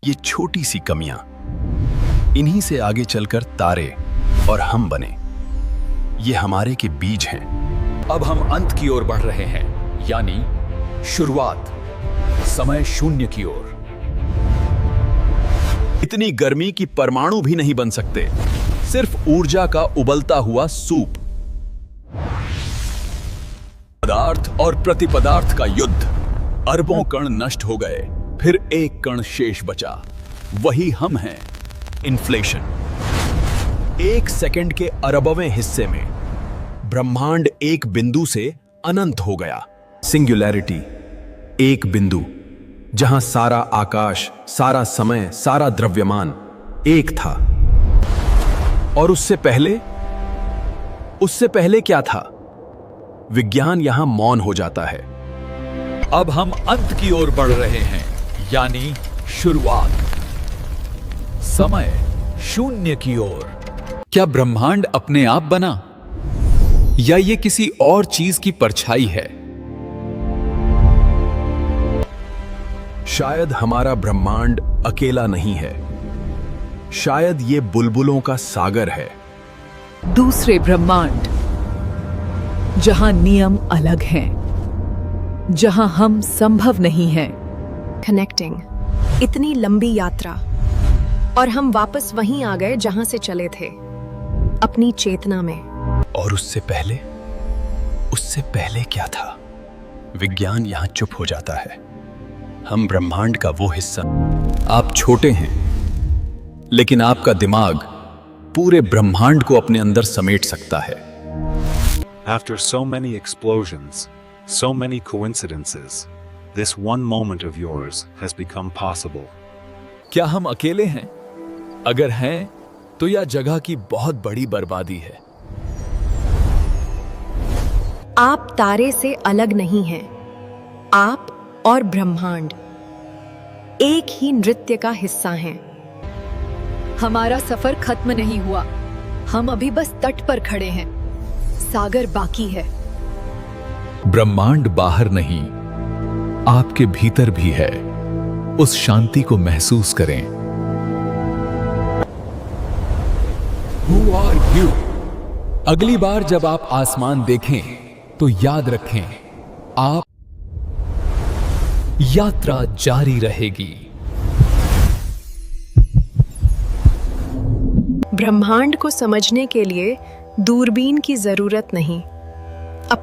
ये छोटी सी कमियां, इन्हीं से आगे चलकर तारे और हम बने। ये हमारे के बीज हैं। अब हम अंत की ओर बढ़ रहे हैं, यानी शुरुआत, समय शून्य की ओर। इतनी गर्मी की परमाणु भी नहीं बन सकते, सिर्फ ऊर्जा का उबलता हुआ सूप। पदार्थ और प्रतिपदार्थ का युद्ध। अरबों कण नष्ट हो गए, फिर एक कण शेष बचा, वही हम हैं। इन्फ्लेशन। एक सेकंड के अरबवें हिस्से में ब्रह्मांड एक बिंदु से अनंत हो गया। सिंगुलैरिटी, एक बिंदु जहां सारा आकाश, सारा समय, सारा द्रव्यमान एक था। और उससे पहले क्या था? विज्ञान यहां मौन हो जाता है। अब हम अंत की ओर बढ़ रहे हैं, यानी शुरुआत, समय शून्य की ओर। क्या ब्रह्मांड अपने आप बना, या ये किसी और चीज की परछाई है? शायद हमारा ब्रह्मांड अकेला नहीं है। शायद ये बुलबुलों का सागर है। दूसरे ब्रह्मांड, जहां नियम अलग हैं, जहां हम संभव नहीं हैं। कनेक्टिंग, इतनी लंबी यात्रा, और हम वापस वहीं आ गए जहां से चले थे, अपनी चेतना में। और उससे पहले क्या था? विज्ञान यहां चुप हो जाता है। हम ब्रह्मांड का वो हिस्सा। आप छोटे हैं, लेकिन आपका दिमाग पूरे ब्रह्मांड को अपने अंदर समेट सकता है। After so many explosions, so many coincidences, this one moment of yours has become possible. क्या हम अकेले हैं? अगर हैं, तो यह जगह की बहुत बड़ी बर्बादी है। आप तारे से अलग नहीं हैं। आप और ब्रह्मांड एक ही नृत्य का हिस्सा हैं। हमारा सफर खत्म नहीं हुआ, हम अभी बस तट पर खड़े हैं। सागर बाकी है। ब्रह्मांड बाहर नहीं, आपके भीतर भी है। उस शांति को महसूस करें। Who are you? अगली बार जब आप आसमान देखें, तो याद रखें, आप यात्रा जारी रहेगी। ब्रह्मांड को समझने के लिए दूरबीन की जरूरत नहीं,